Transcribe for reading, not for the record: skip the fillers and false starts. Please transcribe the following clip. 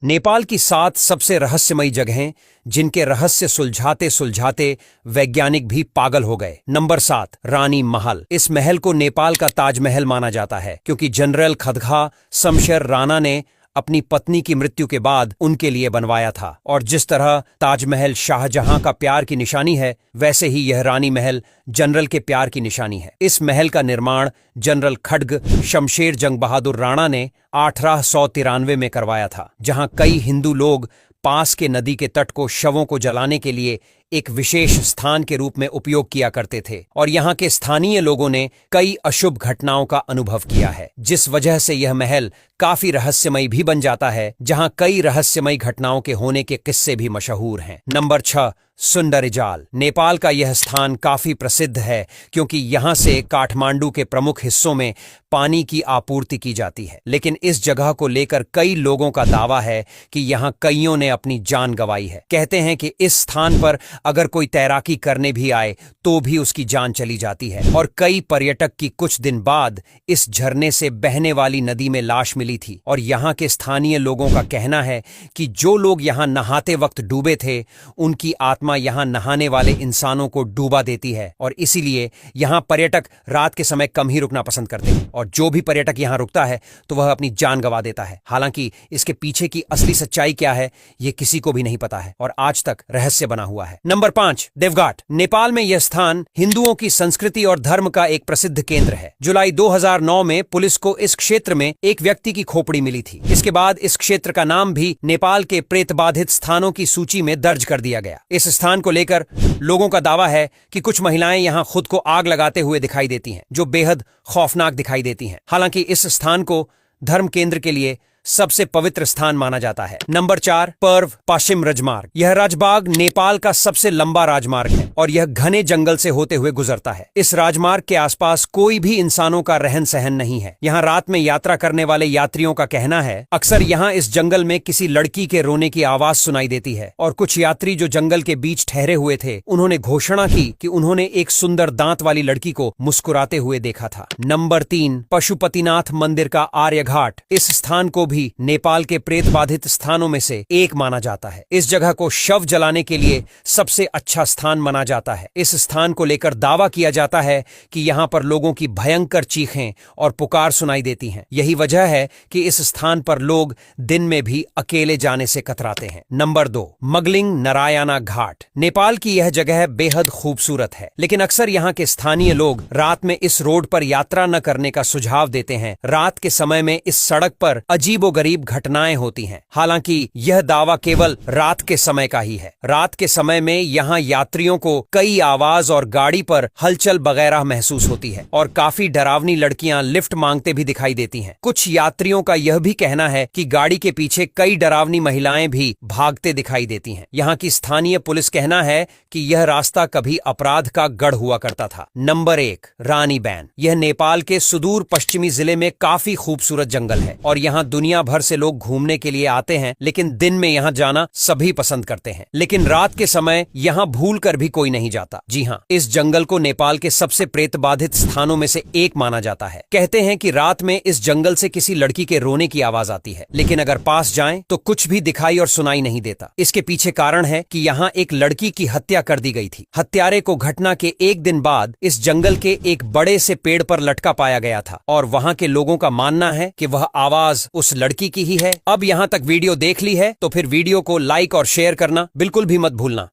नेपाल की 7 सबसे रहस्यमयी जगहें जिनके रहस्य सुलझाते सुलझाते वैज्ञानिक भी पागल हो गए। नंबर 7, रानी महल। इस महल को नेपाल का ताजमहल माना जाता है क्योंकि जनरल खदगा शमशेर राणा ने अपनी पत्नी की मृत्यु के बाद उनके लिए बनवाया था। और जिस तरह ताजमहल शाहजहां का प्यार की निशानी है, वैसे ही यह रानी महल जनरल के प्यार की निशानी है। इस महल का निर्माण जनरल खड्ग शमशेर जंग बहादुर राणा ने 1893 में करवाया था, जहां कई हिंदू लोग पास के नदी के तट को शवों को जलाने के लिए एक विशेष स्थान के रूप में उपयोग किया करते थे। और यहाँ के स्थानीय लोगों ने कई अशुभ घटनाओं का अनुभव किया है, जिस वजह से यह महल काफी रहस्यमयी भी बन जाता है, जहां कई रहस्यमयी घटनाओं के होने के किस्से भी मशहूर हैं। नंबर 6, सुंदरीजाल। नेपाल का यह स्थान काफी प्रसिद्ध है क्योंकि यहां से काठमांडू के प्रमुख हिस्सों में पानी की आपूर्ति की जाती है। लेकिन इस जगह को लेकर कई लोगों का दावा है कि यहां कईयों ने अपनी जान गंवाई है। कहते हैं कि इस स्थान पर अगर कोई तैराकी करने भी आए तो भी उसकी जान चली जाती है। और कई पर्यटक की कुछ दिन बाद इस झरने से बहने वाली नदी में लाश मिली थी। और यहाँ के स्थानीय लोगों का कहना है कि जो लोग यहाँ नहाते वक्त डूबे थे, उनकी आत्मा यहाँ नहाने वाले इंसानों को डूबा देती है। और इसीलिए यहाँ पर्यटक रात के समय कम ही रुकना पसंद करते हैं, और जो भी पर्यटक यहाँ रुकता है तो वह अपनी जान गंवा देता है। हालांकि इसके पीछे की असली सच्चाई क्या है, ये किसी को भी नहीं पता है और आज तक रहस्य बना हुआ है। नंबर 5, देवघाट। नेपाल में यह स्थान हिंदुओं की संस्कृति और धर्म का एक प्रसिद्ध केंद्र है। जुलाई 2009 में पुलिस को इस क्षेत्र में एक व्यक्ति की खोपड़ी मिली थी। इसके बाद इस क्षेत्र का नाम भी नेपाल के प्रेत बाधित स्थानों की सूची में दर्ज कर दिया गया। इस स्थान को लेकर लोगों का दावा है कि कुछ महिलाएं यहां खुद को आग लगाते हुए दिखाई देती हैं, जो बेहद खौफनाक दिखाई देती हैं। हालांकि इस स्थान को धर्म केंद्र के लिए सबसे पवित्र स्थान माना जाता है। नंबर 4, पर्व पश्चिम राजमार्ग। यह राजमार्ग नेपाल का सबसे लंबा राजमार्ग है और यह घने जंगल से होते हुए गुजरता है। इस राजमार्ग के आसपास कोई भी इंसानों का रहन सहन नहीं है। यहाँ रात में यात्रा करने वाले यात्रियों का कहना है अक्सर यहाँ इस जंगल में किसी लड़की के रोने की आवाज सुनाई देती है। और कुछ यात्री जो जंगल के बीच ठहरे हुए थे, उन्होंने घोषणा की कि उन्होंने एक सुंदर दांत वाली लड़की को मुस्कुराते हुए देखा था। नंबर 3, पशुपतिनाथ मंदिर का आर्यघाट। इस स्थान को नेपाल के प्रेत बाधित स्थानों में से एक माना जाता है। इस जगह को शव जलाने के लिए सबसे अच्छा स्थान माना जाता है। इस स्थान को लेकर दावा किया जाता है कि यहाँ पर लोगों की भयंकर चीखें और पुकार सुनाई देती हैं। यही वजह है कि इस स्थान पर लोग दिन में भी अकेले जाने से कतराते हैं। नंबर 2, मगलिंग नारायणा घाट। नेपाल की यह जगह बेहद खूबसूरत है, लेकिन अक्सर यहाँ के स्थानीय लोग रात में इस रोड पर यात्रा न करने का सुझाव देते हैं। रात के समय में इस सड़क पर अजीबोगरीब घटनाएं होती हैं। हालांकि यह दावा केवल रात के समय का ही है। रात के समय में यहाँ यात्रियों को कई आवाज और गाड़ी पर हलचल वगैरह महसूस होती है और काफी डरावनी लड़कियां लिफ्ट मांगते भी दिखाई देती हैं। कुछ यात्रियों का यह भी कहना है कि गाड़ी के पीछे कई डरावनी महिलाएं भी भागते दिखाई देती हैं। यहाँ की स्थानीय पुलिस कहना है कि यह रास्ता कभी अपराध का गढ़ हुआ करता था। नंबर 1, रानी बैन। यह नेपाल के सुदूर पश्चिमी जिले में काफी खूबसूरत जंगल है और यहाँ दुनिया भर से लोग घूमने के लिए आते हैं। लेकिन दिन में यहाँ जाना सभी पसंद करते हैं, लेकिन रात के समय यहाँ भूल कर भी कोई नहीं जाता। जी हाँ, इस जंगल को नेपाल के सबसे प्रेत बाधित स्थानों में से एक माना जाता है। कहते हैं कि रात में इस जंगल से किसी लड़की के रोने की आवाज आती है, लेकिन अगर पास जाएं तो कुछ भी दिखाई और सुनाई नहीं देता। इसके पीछे कारण है कि यहाँ एक लड़की की हत्या कर दी गई थी। हत्यारे को घटना के एक दिन बाद इस जंगल के एक बड़े से पेड़ पर लटका पाया गया था और वहाँ के लोगों का मानना है कि वह आवाज उस लड़की की ही है। अब यहाँ तक वीडियो देख ली है तो फिर वीडियो को लाइक और शेयर करना बिल्कुल भी मत भूलना।